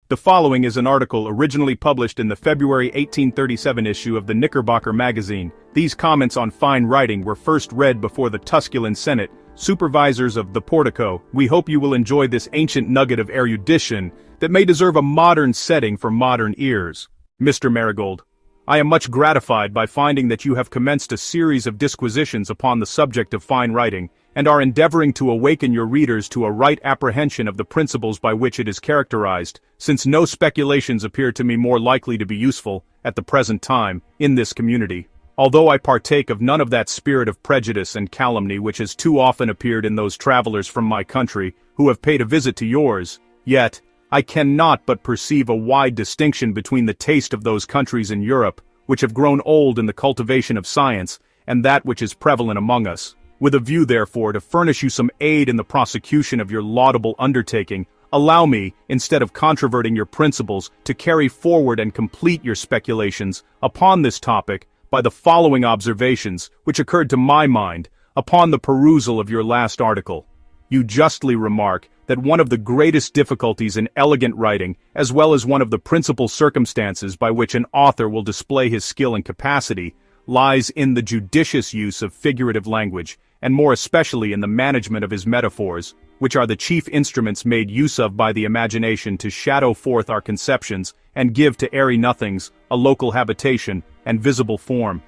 The following is an article originally published in the February 1837 issue of the Knickerbocker magazine. These comments on fine writing were first read before the Tusculan Senate, supervisors of the Portico. We hope you will enjoy this ancient nugget of erudition that may deserve a modern setting for modern ears. Mr. Marigold, I am much gratified by finding that you have commenced a series of disquisitions upon the subject of fine writing, and are endeavoring to awaken your readers to a right apprehension of the principles by which it is characterized, since no speculations appear to me more likely to be useful, at the present time, in this community. Although I partake of none of that spirit of prejudice and calumny which has too often appeared in those travelers from my country, who have paid a visit to yours, yet, I cannot but perceive a wide distinction between the taste of those countries in Europe, which have grown old in the cultivation of science, and that which is prevalent among us. With a view therefore to furnish you some aid in the prosecution of your laudable undertaking, allow me, instead of controverting your principles, to carry forward and complete your speculations upon this topic by the following observations, which occurred to my mind, upon the perusal of your last article. You justly remark that one of the greatest difficulties in elegant writing, as well as one of the principal circumstances by which an author will display his skill and capacity, lies in the judicious use of figurative language, and more especially in the management of his metaphors, which are the chief instruments made use of by the imagination to shadow forth our conceptions and give to airy nothings a local habitation and visible form.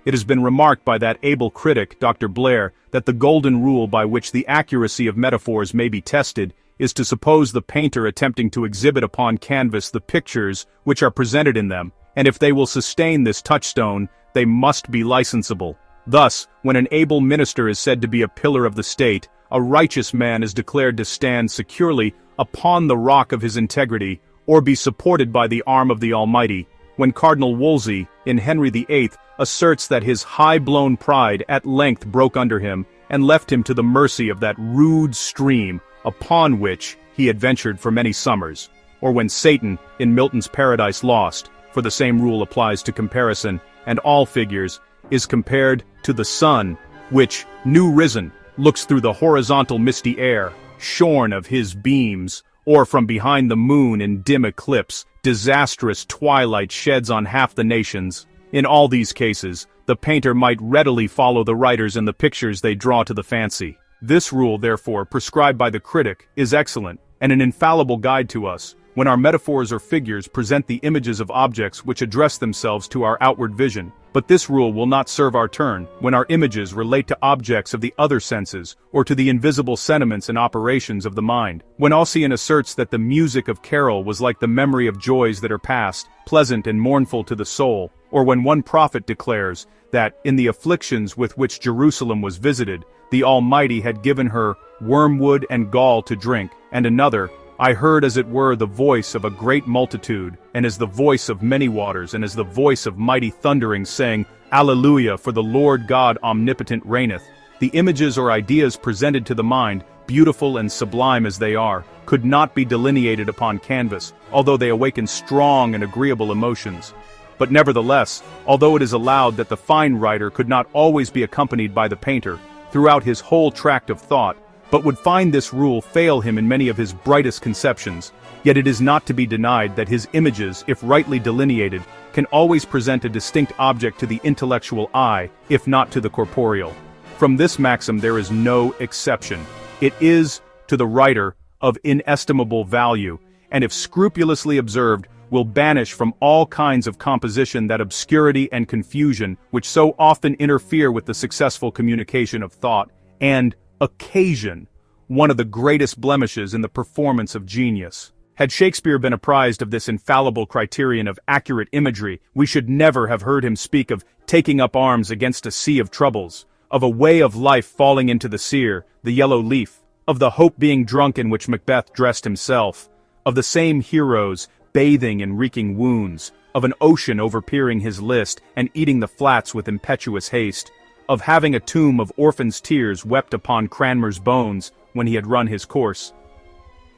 It has been remarked by that able critic, Dr. Blair, that the golden rule by which the accuracy of metaphors may be tested is to suppose the painter attempting to exhibit upon canvas the pictures which are presented in them, and if they will sustain this touchstone, they must be licensable. Thus, when an able minister is said to be a pillar of the state, a righteous man is declared to stand securely upon the rock of his integrity, or be supported by the arm of the Almighty. When Cardinal Wolsey, in Henry VIII, asserts that his high-blown pride at length broke under him, and left him to the mercy of that rude stream upon which he had ventured for many summers, or when Satan, in Milton's Paradise Lost, for the same rule applies to comparison, and all figures, is compared to the sun, which, new risen, looks through the horizontal misty air, shorn of his beams, or from behind the moon in dim eclipse, disastrous twilight sheds on half the nations. In all these cases, the painter might readily follow the writers in the pictures they draw to the fancy. This rule, therefore, prescribed by the critic, is excellent, and an infallible guide to us, when our metaphors or figures present the images of objects which address themselves to our outward vision. But this rule will not serve our turn, when our images relate to objects of the other senses, or to the invisible sentiments and operations of the mind. When Ossian asserts that the music of carol was like the memory of joys that are past, pleasant and mournful to the soul, or when one prophet declares that, in the afflictions with which Jerusalem was visited, the Almighty had given her wormwood and gall to drink, and another, I heard as it were the voice of a great multitude, and as the voice of many waters, and as the voice of mighty thunderings, saying, Alleluia, for the Lord God omnipotent reigneth. The images or ideas presented to the mind, beautiful and sublime as they are, could not be delineated upon canvas, although they awaken strong and agreeable emotions. But nevertheless, although it is allowed that the fine writer could not always be accompanied by the painter, throughout his whole tract of thought, but would find this rule fail him in many of his brightest conceptions, yet it is not to be denied that his images, if rightly delineated, can always present a distinct object to the intellectual eye, if not to the corporeal. From this maxim there is no exception. It is, to the writer, of inestimable value, and if scrupulously observed, will banish from all kinds of composition that obscurity and confusion which so often interfere with the successful communication of thought, and occasion one of the greatest blemishes in the performance of genius. Had Shakespeare been apprised of this infallible criterion of accurate imagery, we should never have heard him speak of taking up arms against a sea of troubles, of a way of life falling into the sere, the yellow leaf, of the hope being drunk in which Macbeth dressed himself, of the same heroes bathing in reeking wounds, of an ocean overpeering his list and eating the flats with impetuous haste, of having a tomb of orphans' tears wept upon Cranmer's bones when he had run his course,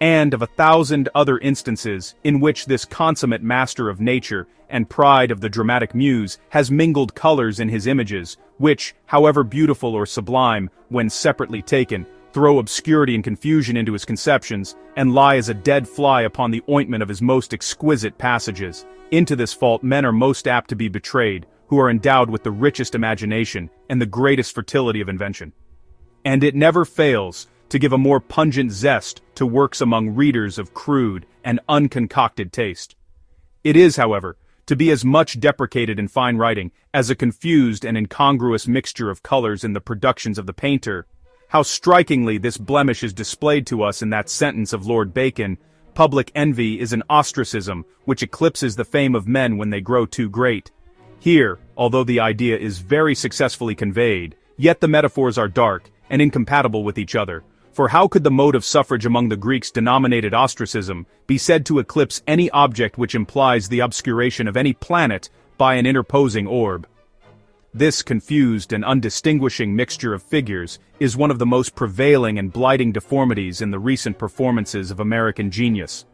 and of 1,000 other instances in which this consummate master of nature and pride of the dramatic muse has mingled colors in his images, which, however beautiful or sublime, when separately taken, throw obscurity and confusion into his conceptions, and lie as a dead fly upon the ointment of his most exquisite passages. Into this fault men are most apt to be betrayed, who are endowed with the richest imagination and the greatest fertility of invention. And it never fails to give a more pungent zest to works among readers of crude and unconcocted taste. It is, however, to be as much deprecated in fine writing as a confused and incongruous mixture of colors in the productions of the painter. How strikingly this blemish is displayed to us in that sentence of Lord Bacon: "Public envy is an ostracism which eclipses the fame of men when they grow too great." Here, although the idea is very successfully conveyed, yet the metaphors are dark and incompatible with each other. For how could the mode of suffrage among the Greeks denominated ostracism be said to eclipse any object which implies the obscuration of any planet by an interposing orb? This confused and undistinguishing mixture of figures is one of the most prevailing and blighting deformities in the recent performances of American genius.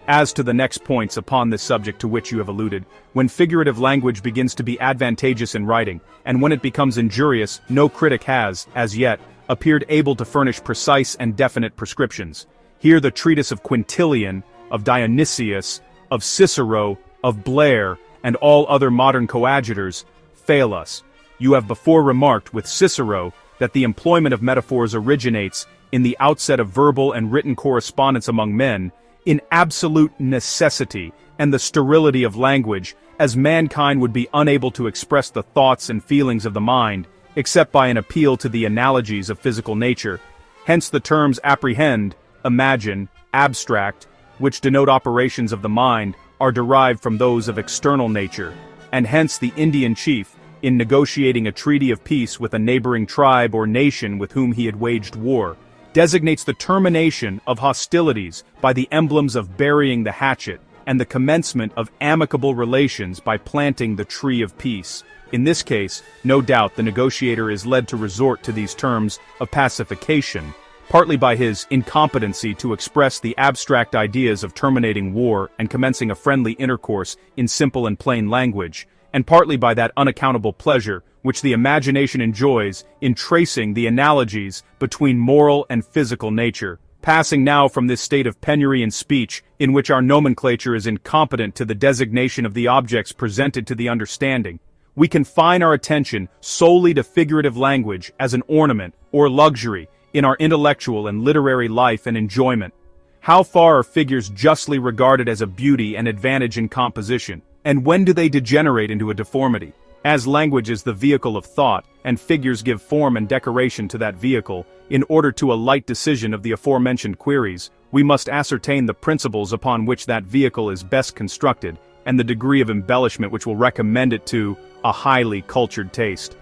As to the next points upon this subject to which you have alluded, when figurative language begins to be advantageous in writing, and when it becomes injurious, no critic has, as yet, appeared able to furnish precise and definite prescriptions. Here the treatise of Quintilian, of Dionysius, of Cicero, of Blair, and all other modern coadjutors fail us. You have before remarked with Cicero that the employment of metaphors originates in the outset of verbal and written correspondence among men, in absolute necessity and the sterility of language, as mankind would be unable to express the thoughts and feelings of the mind, except by an appeal to the analogies of physical nature. Hence the terms apprehend, imagine, abstract, which denote operations of the mind, are derived from those of external nature, and hence the Indian chief, in negotiating a treaty of peace with a neighboring tribe or nation with whom he had waged war, designates the termination of hostilities by the emblems of burying the hatchet, and the commencement of amicable relations by planting the tree of peace. In this case, no doubt the negotiator is led to resort to these terms of pacification, partly by his incompetency to express the abstract ideas of terminating war and commencing a friendly intercourse in simple and plain language, and partly by that unaccountable pleasure which the imagination enjoys in tracing the analogies between moral and physical nature. Passing now from this state of penury in speech, in which our nomenclature is incompetent to the designation of the objects presented to the understanding, we confine our attention solely to figurative language as an ornament or luxury in our intellectual and literary life and enjoyment. How far are figures justly regarded as a beauty and advantage in composition, and when do they degenerate into a deformity? As language is the vehicle of thought, and figures give form and decoration to that vehicle, in order to a light decision of the aforementioned queries, we must ascertain the principles upon which that vehicle is best constructed, and the degree of embellishment which will recommend it to a highly cultured taste.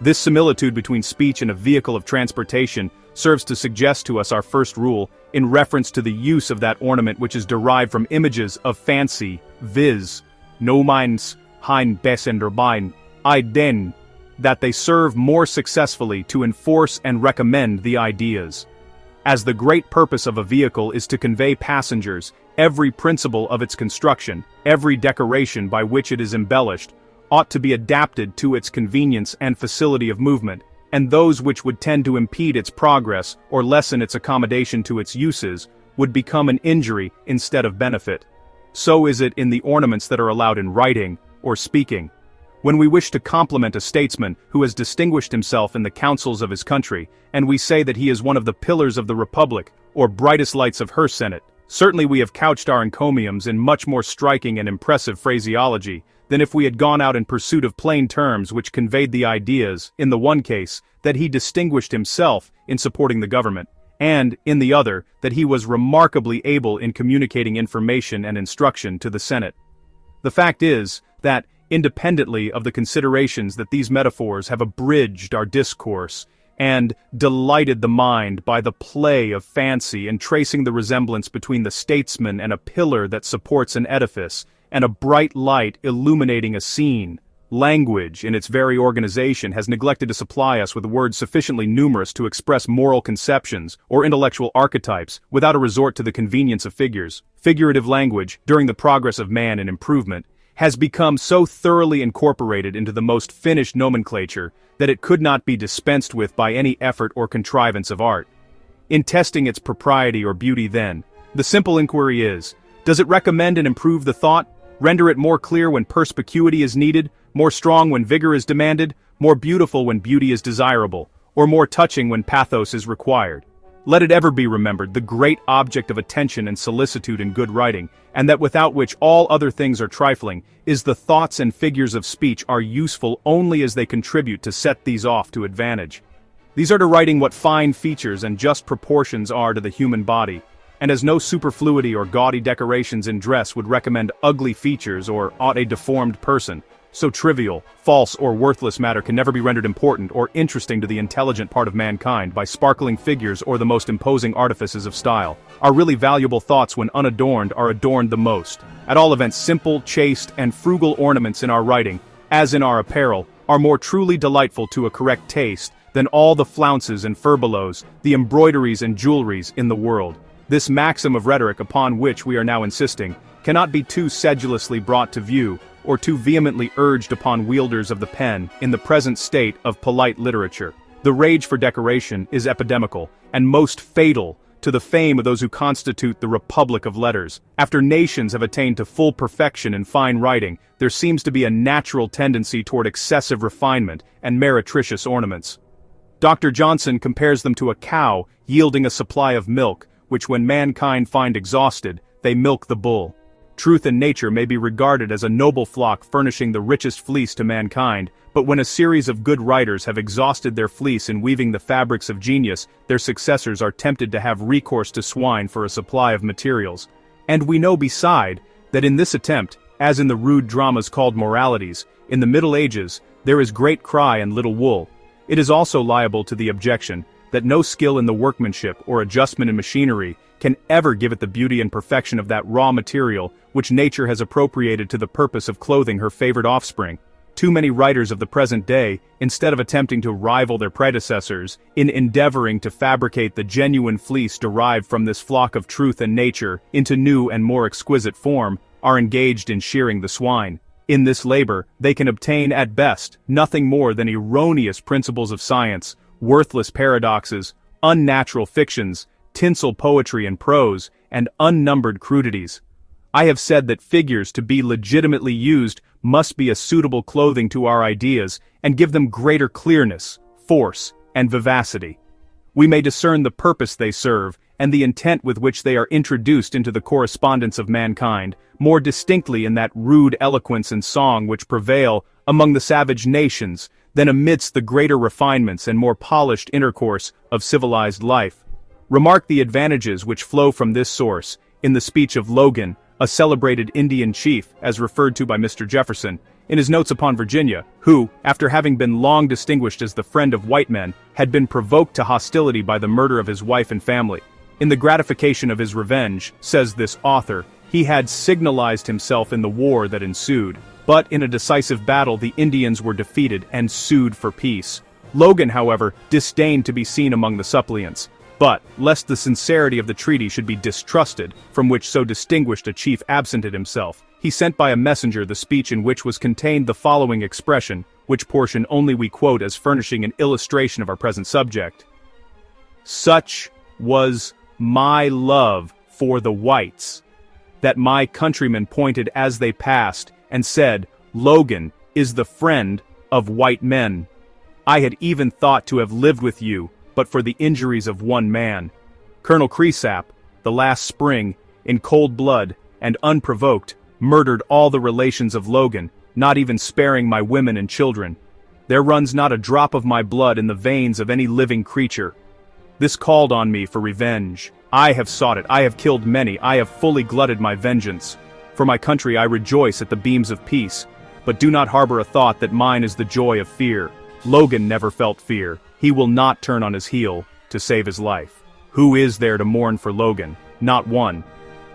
This similitude between speech and a vehicle of transportation serves to suggest to us our first rule, in reference to the use of that ornament which is derived from images of fancy, viz. No minds hein besen bein, I den, that they serve more successfully to enforce and recommend the ideas. As the great purpose of a vehicle is to convey passengers, every principle of its construction, every decoration by which it is embellished, ought to be adapted to its convenience and facility of movement, and those which would tend to impede its progress or lessen its accommodation to its uses would become an injury instead of benefit. So is it in the ornaments that are allowed in writing or speaking. When we wish to compliment a statesman who has distinguished himself in the councils of his country, and we say that he is one of the pillars of the Republic, or brightest lights of her Senate, certainly we have couched our encomiums in much more striking and impressive phraseology than if we had gone out in pursuit of plain terms which conveyed the ideas, in the one case, that he distinguished himself in supporting the government, and, in the other, that he was remarkably able in communicating information and instruction to the Senate. The fact is, that, independently of the considerations that these metaphors have abridged our discourse, and delighted the mind by the play of fancy in tracing the resemblance between the statesman and a pillar that supports an edifice, and a bright light illuminating a scene, language, in its very organization, has neglected to supply us with words sufficiently numerous to express moral conceptions or intellectual archetypes without a resort to the convenience of figures. Figurative language, during the progress of man and improvement, has become so thoroughly incorporated into the most finished nomenclature that it could not be dispensed with by any effort or contrivance of art. in testing its propriety or beauty then. The simple inquiry is, does it recommend and improve the thought, render it more clear when perspicuity is needed, more strong when vigor is demanded, more beautiful when beauty is desirable, or more touching when pathos is required? Let it ever be remembered the great object of attention and solicitude in good writing, and that without which all other things are trifling, is the thoughts and figures of speech are useful only as they contribute to set these off to advantage. These are to writing what fine features and just proportions are to the human body, and as no superfluity or gaudy decorations in dress would recommend ugly features or ought a deformed person, so trivial, false or worthless matter can never be rendered important or interesting to the intelligent part of mankind by sparkling figures or the most imposing artifices of style. Our really valuable thoughts when unadorned are adorned the most. At all events, simple, chaste, and frugal ornaments in our writing, as in our apparel, are more truly delightful to a correct taste than all the flounces and furbelows, the embroideries and jewelries in the world. This maxim of rhetoric upon which we are now insisting cannot be too sedulously brought to view, or too vehemently urged upon wielders of the pen in the present state of polite literature. The rage for decoration is epidemical, and most fatal to the fame of those who constitute the Republic of Letters. After nations have attained to full perfection in fine writing, there seems to be a natural tendency toward excessive refinement and meretricious ornaments. Dr. Johnson compares them to a cow yielding a supply of milk, which when mankind find exhausted, they milk the bull. Truth and nature may be regarded as a noble flock furnishing the richest fleece to mankind, but when a series of good writers have exhausted their fleece in weaving the fabrics of genius, their successors are tempted to have recourse to swine for a supply of materials. And we know beside, that in this attempt, as in the rude dramas called moralities, in the Middle Ages, there is great cry and little wool. It is also liable to the objection, that no skill in the workmanship or adjustment in machinery can ever give it the beauty and perfection of that raw material which nature has appropriated to the purpose of clothing her favored offspring. Too many writers of the present day, instead of attempting to rival their predecessors, in endeavoring to fabricate the genuine fleece derived from this flock of truth and nature into new and more exquisite form, are engaged in shearing the swine. In this labor, they can obtain at best nothing more than erroneous principles of science, worthless paradoxes, unnatural fictions, tinsel poetry and prose, and unnumbered crudities. I have said that figures to be legitimately used must be a suitable clothing to our ideas and give them greater clearness, force, and vivacity. We may discern the purpose they serve and the intent with which they are introduced into the correspondence of mankind, more distinctly in that rude eloquence and song which prevail among the savage nations than amidst the greater refinements and more polished intercourse of civilized life. Remark the advantages which flow from this source, in the speech of Logan, a celebrated Indian chief, as referred to by Mr. Jefferson, in his notes upon Virginia, who, after having been long distinguished as the friend of white men, had been provoked to hostility by the murder of his wife and family. In the gratification of his revenge, says this author, he had signalized himself in the war that ensued, but in a decisive battle the Indians were defeated and sued for peace. Logan, however, disdained to be seen among the suppliants. But, lest the sincerity of the treaty should be distrusted, from which so distinguished a chief absented himself, he sent by a messenger the speech in which was contained the following expression, which portion only we quote as furnishing an illustration of our present subject. Such was my love for the whites, that my countrymen pointed as they passed, and said, Logan is the friend of white men. I had even thought to have lived with you, but for the injuries of one man. Colonel Cresap, the last spring, in cold blood, and unprovoked, murdered all the relations of Logan, not even sparing my women and children. There runs not a drop of my blood in the veins of any living creature. This called on me for revenge. I have sought it, I have killed many, I have fully glutted my vengeance. For my country I rejoice at the beams of peace, but do not harbor a thought that mine is the joy of fear. Logan never felt fear. He will not turn on his heel to save his life. Who is there to mourn for Logan? Not one.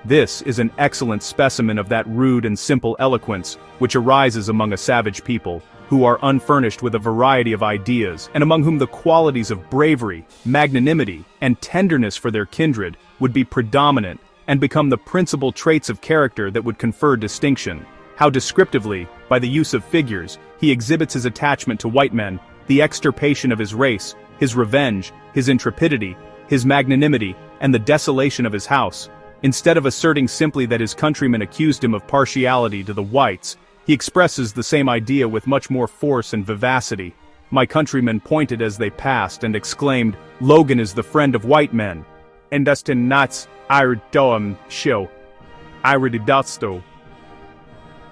This is an excellent specimen of that rude and simple eloquence which arises among a savage people, who are unfurnished with a variety of ideas, and among whom the qualities of bravery, magnanimity, and tenderness for their kindred would be predominant and become the principal traits of character that would confer distinction. How descriptively, by the use of figures, he exhibits his attachment to white men, the extirpation of his race, his revenge, his intrepidity, his magnanimity, and the desolation of his house. Instead of asserting simply that his countrymen accused him of partiality to the whites, he expresses the same idea with much more force and vivacity. My countrymen pointed as they passed and exclaimed, "Logan is the friend of white men." And Dustin Nuts, Iridoam Show. Irididasto.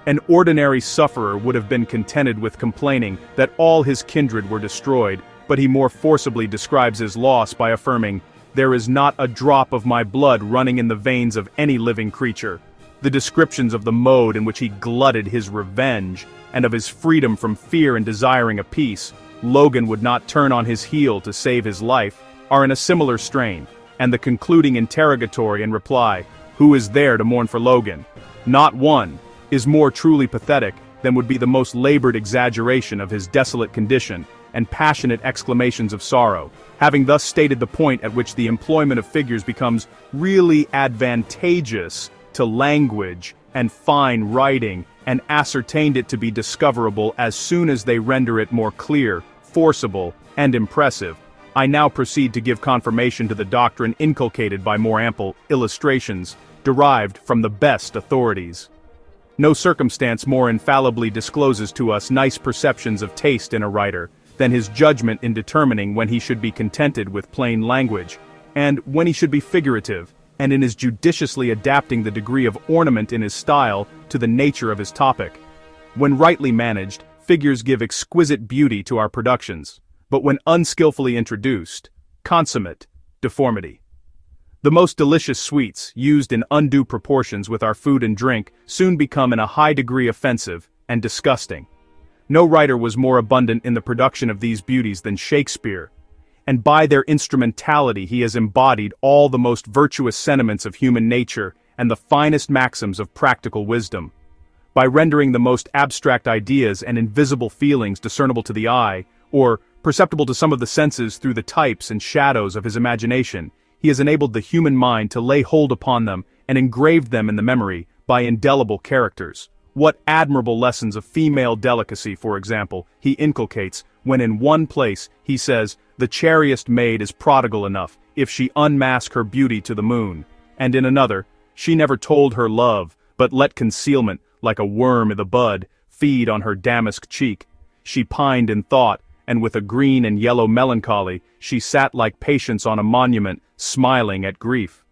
An ordinary sufferer would have been contented with complaining that all his kindred were destroyed, but he more forcibly describes his loss by affirming, "There is not a drop of my blood running in the veins of any living creature." The descriptions of the mode in which he glutted his revenge, and of his freedom from fear and desiring a peace, Logan would not turn on his heel to save his life, are in a similar strain, and the concluding interrogatory in reply, "Who is there to mourn for Logan?" Not one, is more truly pathetic than would be the most labored exaggeration of his desolate condition, and passionate exclamations of sorrow. Having thus stated the point at which the employment of figures becomes really advantageous to language and fine writing, and ascertained it to be discoverable as soon as they render it more clear, forcible, and impressive, I now proceed to give confirmation to the doctrine inculcated by more ample illustrations, derived from the best authorities. No circumstance more infallibly discloses to us nice perceptions of taste in a writer, than his judgment in determining when he should be contented with plain language, and when he should be figurative, and in his judiciously adapting the degree of ornament in his style to the nature of his topic. When rightly managed, figures give exquisite beauty to our productions, but when unskillfully introduced, consummate deformity. The most delicious sweets, used in undue proportions with our food and drink, soon become in a high degree offensive and disgusting. No writer was more abundant in the production of these beauties than Shakespeare, and by their instrumentality he has embodied all the most virtuous sentiments of human nature and the finest maxims of practical wisdom. By rendering the most abstract ideas and invisible feelings discernible to the eye, or perceptible to some of the senses through the types and shadows of his imagination, he has enabled the human mind to lay hold upon them and engraved them in the memory by indelible characters. What admirable lessons of female delicacy, for example, he inculcates, when in one place he says, "The chariest maid is prodigal enough, if she unmask her beauty to the moon," and in another, "She never told her love, but let concealment, like a worm i' the bud, feed on her damask cheek. She pined in thought, and with a green and yellow melancholy, she sat like Patience on a monument, smiling at grief."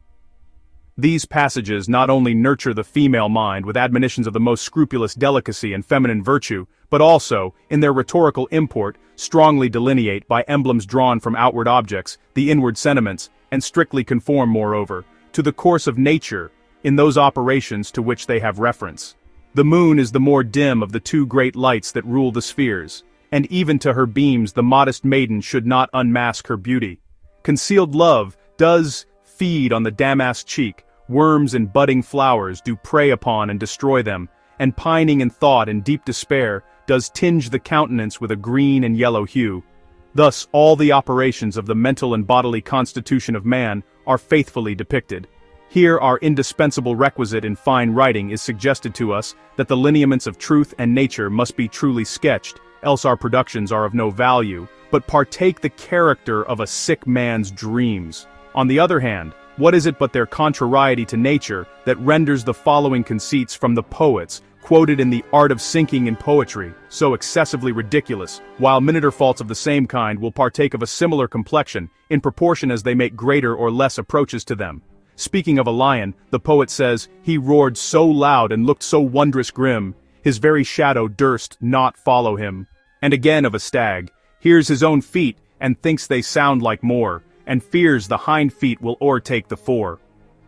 These passages not only nurture the female mind with admonitions of the most scrupulous delicacy and feminine virtue, but also, in their rhetorical import, strongly delineate by emblems drawn from outward objects, the inward sentiments, and strictly conform, moreover, to the course of nature, in those operations to which they have reference. The moon is the more dim of the two great lights that rule the spheres, and even to her beams the modest maiden should not unmask her beauty. Concealed love does feed on the damask cheek, worms and budding flowers do prey upon and destroy them, and pining in thought and deep despair does tinge the countenance with a green and yellow hue. Thus all the operations of the mental and bodily constitution of man are faithfully depicted. Here our indispensable requisite in fine writing is suggested to us, that the lineaments of truth and nature must be truly sketched, else our productions are of no value, but partake the character of a sick man's dreams. On the other hand, what is it but their contrariety to nature that renders the following conceits from the poets, quoted in the Art of Sinking in Poetry, so excessively ridiculous, while minuter faults of the same kind will partake of a similar complexion, in proportion as they make greater or less approaches to them. Speaking of a lion, the poet says, "He roared so loud and looked so wondrous grim, his very shadow durst not follow him." And again of a stag, "Hears his own feet, and thinks they sound like more, and fears the hind feet will o'ertake the fore."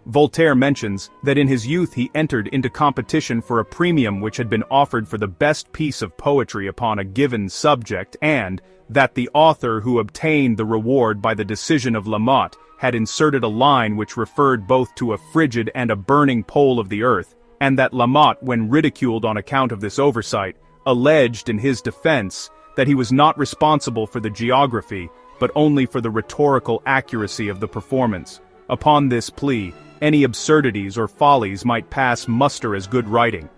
Voltaire mentions that in his youth he entered into competition for a premium which had been offered for the best piece of poetry upon a given subject, and that the author who obtained the reward by the decision of Lamotte had inserted a line which referred both to a frigid and a burning pole of the earth, and that Lamotte, when ridiculed on account of this oversight, alleged in his defense that he was not responsible for the geography, but only for the rhetorical accuracy of the performance. Upon this plea, any absurdities or follies might pass muster as good writing.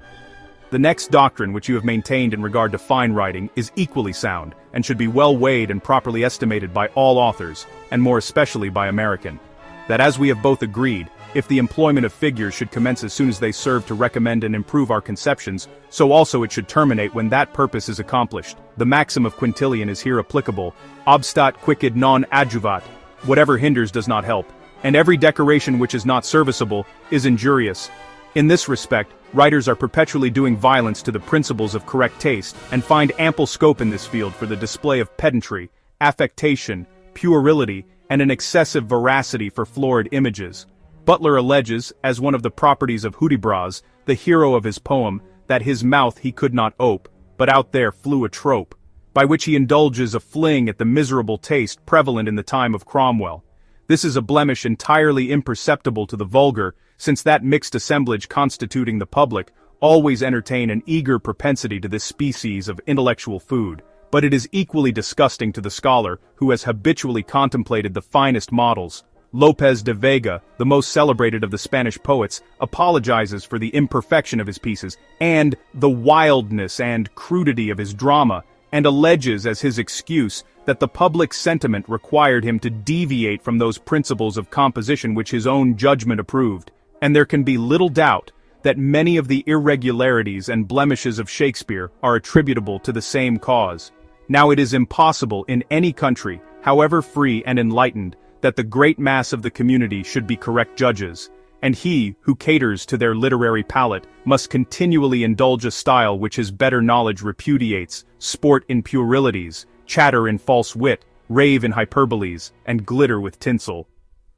The next doctrine which you have maintained in regard to fine writing is equally sound, and should be well weighed and properly estimated by all authors, and more especially by American. That as we have both agreed, if the employment of figures should commence as soon as they serve to recommend and improve our conceptions, so also it should terminate when that purpose is accomplished. The maxim of Quintilian is here applicable: obstat quicquid non adjuvat, whatever hinders does not help, and every decoration which is not serviceable is injurious. In this respect, writers are perpetually doing violence to the principles of correct taste, and find ample scope in this field for the display of pedantry, affectation, puerility, and an excessive veracity for florid images. Butler alleges, as one of the properties of Hudibras, the hero of his poem, that his mouth he could not ope, but out there flew a trope, by which he indulges a fling at the miserable taste prevalent in the time of Cromwell. This is a blemish entirely imperceptible to the vulgar, since that mixed assemblage constituting the public always entertain an eager propensity to this species of intellectual food, but it is equally disgusting to the scholar who has habitually contemplated the finest models. Lopez de Vega, the most celebrated of the Spanish poets, apologizes for the imperfection of his pieces, and the wildness and crudity of his drama, and alleges as his excuse that the public sentiment required him to deviate from those principles of composition which his own judgment approved. And there can be little doubt that many of the irregularities and blemishes of Shakespeare are attributable to the same cause. Now it is impossible in any country, however free and enlightened, that the great mass of the community should be correct judges, and he who caters to their literary palate must continually indulge a style which his better knowledge repudiates, sport in puerilities, chatter in false wit, rave in hyperboles, and glitter with tinsel.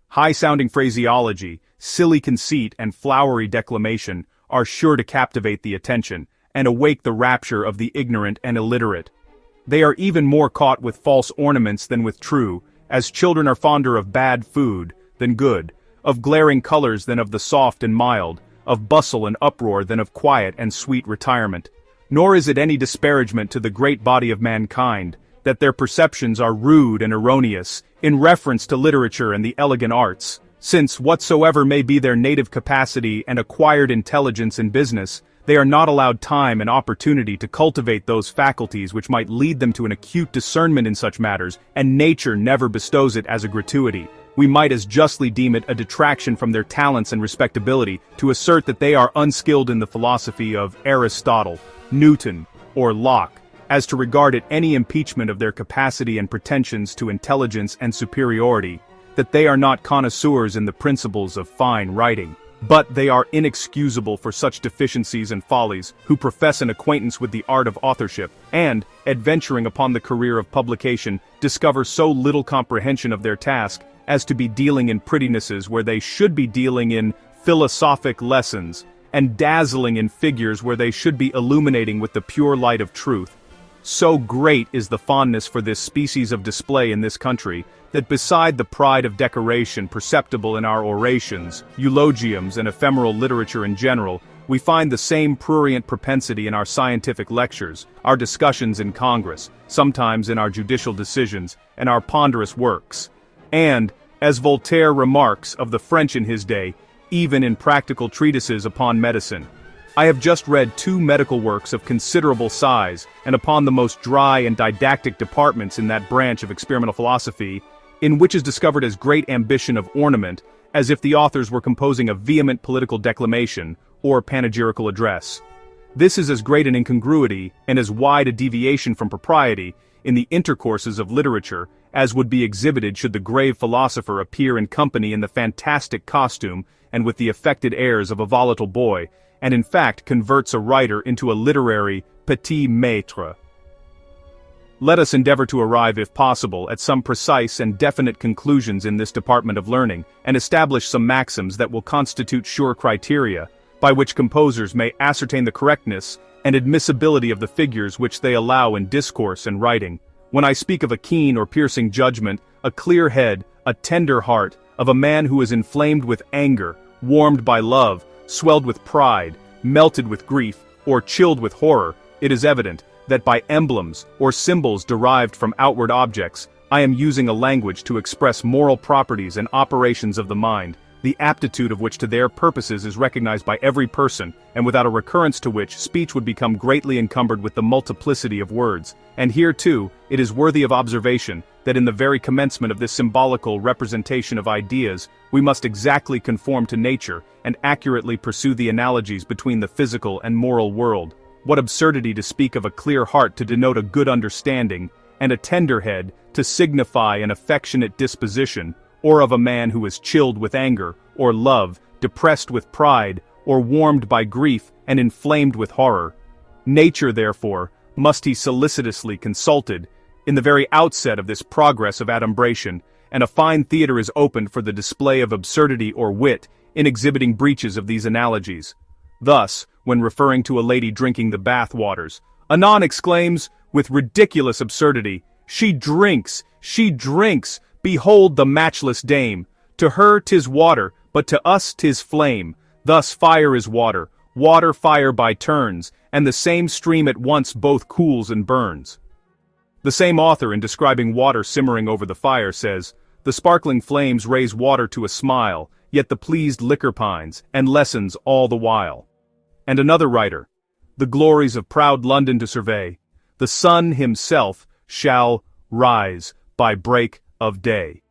High-sounding phraseology, silly conceit, and flowery declamation are sure to captivate the attention, and awake the rapture of the ignorant and illiterate. They are even more caught with false ornaments than with true, as children are fonder of bad food than good, of glaring colors than of the soft and mild, of bustle and uproar than of quiet and sweet retirement. Nor is it any disparagement to the great body of mankind, that their perceptions are rude and erroneous, in reference to literature and the elegant arts, since whatsoever may be their native capacity and acquired intelligence in business, they are not allowed time and opportunity to cultivate those faculties which might lead them to an acute discernment in such matters, and nature never bestows it as a gratuity. We might as justly deem it a detraction from their talents and respectability to assert that they are unskilled in the philosophy of Aristotle, Newton, or Locke, as to regard it any impeachment of their capacity and pretensions to intelligence and superiority, that they are not connoisseurs in the principles of fine writing. But they are inexcusable for such deficiencies and follies, who profess an acquaintance with the art of authorship, and, adventuring upon the career of publication, discover so little comprehension of their task, as to be dealing in prettinesses where they should be dealing in philosophic lessons, and dazzling in figures where they should be illuminating with the pure light of truth. So great is the fondness for this species of display in this country, that beside the pride of decoration perceptible in our orations, eulogiums, and ephemeral literature in general, we find the same prurient propensity in our scientific lectures, our discussions in Congress, sometimes in our judicial decisions, and our ponderous works. And, as Voltaire remarks of the French in his day, even in practical treatises upon medicine. I have just read 2 medical works of considerable size, and upon the most dry and didactic departments in that branch of experimental philosophy, in which is discovered as great ambition of ornament, as if the authors were composing a vehement political declamation, or panegyrical address. This is as great an incongruity, and as wide a deviation from propriety, in the intercourses of literature, as would be exhibited should the grave philosopher appear in company in the fantastic costume, and with the affected airs of a volatile boy, and in fact converts a writer into a literary petit maître. Let us endeavor to arrive, if possible, at some precise and definite conclusions in this department of learning, and establish some maxims that will constitute sure criteria, by which composers may ascertain the correctness and admissibility of the figures which they allow in discourse and writing. When I speak of a keen or piercing judgment, a clear head, a tender heart, of a man who is inflamed with anger, warmed by love, swelled with pride, melted with grief, or chilled with horror, it is evident that by emblems or symbols derived from outward objects, I am using a language to express moral properties and operations of the mind, the aptitude of which to their purposes is recognized by every person, and without a recurrence to which speech would become greatly encumbered with the multiplicity of words. And here too, it is worthy of observation, that in the very commencement of this symbolical representation of ideas, we must exactly conform to nature, and accurately pursue the analogies between the physical and moral world. What absurdity to speak of a clear heart to denote a good understanding, and a tender head to signify an affectionate disposition, or of a man who is chilled with anger, or love, depressed with pride, or warmed by grief, and inflamed with horror. Nature, therefore, must he solicitously consulted, in the very outset of this progress of adumbration, and a fine theatre is opened for the display of absurdity or wit, in exhibiting breaches of these analogies. Thus, when referring to a lady drinking the bath waters, anon exclaims, with ridiculous absurdity, she drinks, behold the matchless dame. To her 'tis water, but to us 'tis flame. Thus fire is water, water fire by turns, and the same stream at once both cools and burns. The same author, in describing water simmering over the fire, says, the sparkling flames raise water to a smile, yet the pleased liquor pines, and lessens all the while. And another writer, the glories of proud London to survey, the sun himself shall rise by break of day.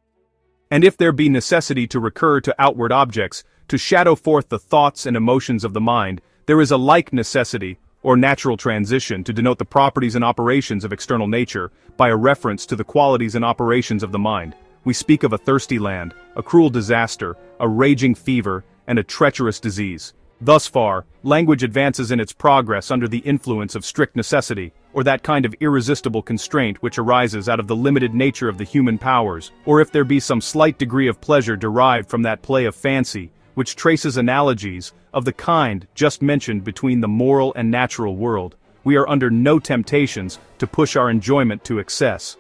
And if there be necessity to recur to outward objects, to shadow forth the thoughts and emotions of the mind, there is a like necessity, or natural transition, to denote the properties and operations of external nature, by a reference to the qualities and operations of the mind. We speak of a thirsty land, a cruel disaster, a raging fever, and a treacherous disease. Thus far, language advances in its progress under the influence of strict necessity, or that kind of irresistible constraint which arises out of the limited nature of the human powers, or if there be some slight degree of pleasure derived from that play of fancy, which traces analogies of the kind just mentioned between the moral and natural world, we are under no temptations to push our enjoyment to excess.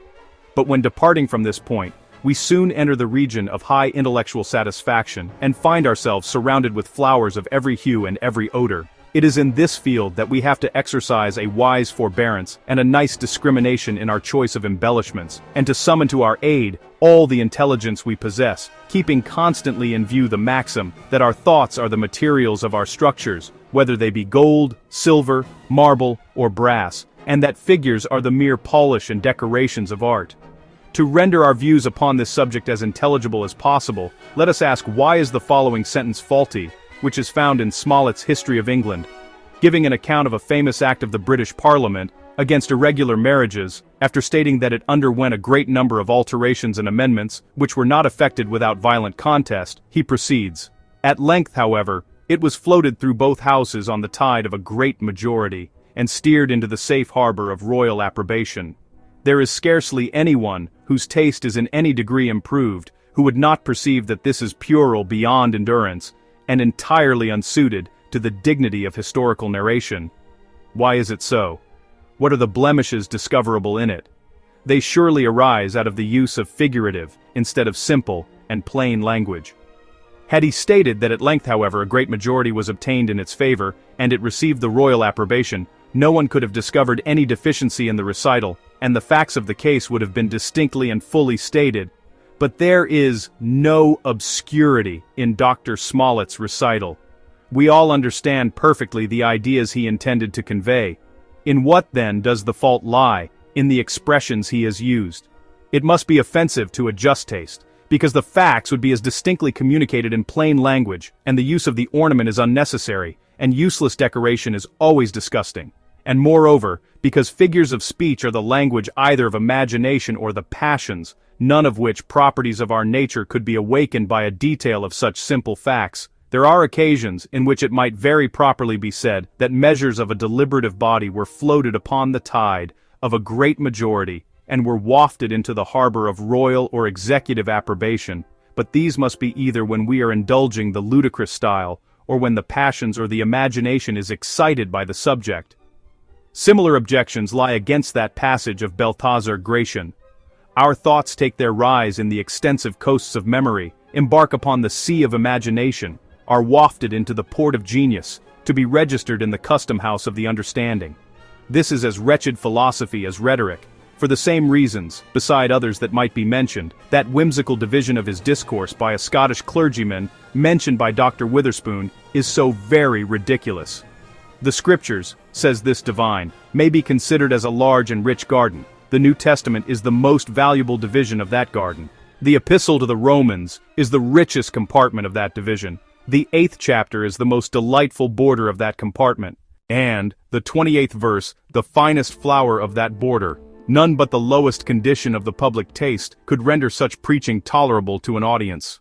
But when departing from this point, we soon enter the region of high intellectual satisfaction, and find ourselves surrounded with flowers of every hue and every odor. It is in this field that we have to exercise a wise forbearance and a nice discrimination in our choice of embellishments, and to summon to our aid all the intelligence we possess, keeping constantly in view the maxim that our thoughts are the materials of our structures, whether they be gold, silver, marble, or brass, and that figures are the mere polish and decorations of art. To render our views upon this subject as intelligible as possible, let us ask why is the following sentence faulty, which is found in Smollett's History of England, giving an account of a famous act of the British Parliament against irregular marriages, after stating that it underwent a great number of alterations and amendments, which were not effected without violent contest. He proceeds, at length, however, it was floated through both houses on the tide of a great majority, and steered into the safe harbor of royal approbation. There is scarcely anyone whose taste is in any degree improved, who would not perceive that this is puerile beyond endurance, and entirely unsuited to the dignity of historical narration. Why is it so? What are the blemishes discoverable in it? They surely arise out of the use of figurative, instead of simple and plain language. Had he stated that at length, however, a great majority was obtained in its favor, and it received the royal approbation, no one could have discovered any deficiency in the recital, and the facts of the case would have been distinctly and fully stated. But there is no obscurity in Dr. Smollett's recital. We all understand perfectly the ideas he intended to convey. In what then does the fault lie? In the expressions he has used. It must be offensive to a just taste, because the facts would be as distinctly communicated in plain language, and the use of the ornament is unnecessary, and useless decoration is always disgusting. And moreover, because figures of speech are the language either of imagination or the passions, none of which properties of our nature could be awakened by a detail of such simple facts, there are occasions in which it might very properly be said that measures of a deliberative body were floated upon the tide of a great majority, and were wafted into the harbor of royal or executive approbation, but these must be either when we are indulging the ludicrous style, or when the passions or the imagination is excited by the subject. Similar objections lie against that passage of Balthazar Gracian. Our thoughts take their rise in the extensive coasts of memory, embark upon the sea of imagination, are wafted into the port of genius, to be registered in the custom house of the understanding. This is as wretched philosophy as rhetoric, For the same reasons, beside others that might be mentioned, that whimsical division of his discourse by a Scottish clergyman, mentioned by Dr. Witherspoon, is so very ridiculous. The Scriptures, says this divine, may be considered as a large and rich garden. The New Testament is the most valuable division of that garden. The Epistle to the Romans is the richest compartment of that division. The 8th chapter is the most delightful border of that compartment. And, the 28th verse, the finest flower of that border. None but the lowest condition of the public taste could render such preaching tolerable to an audience.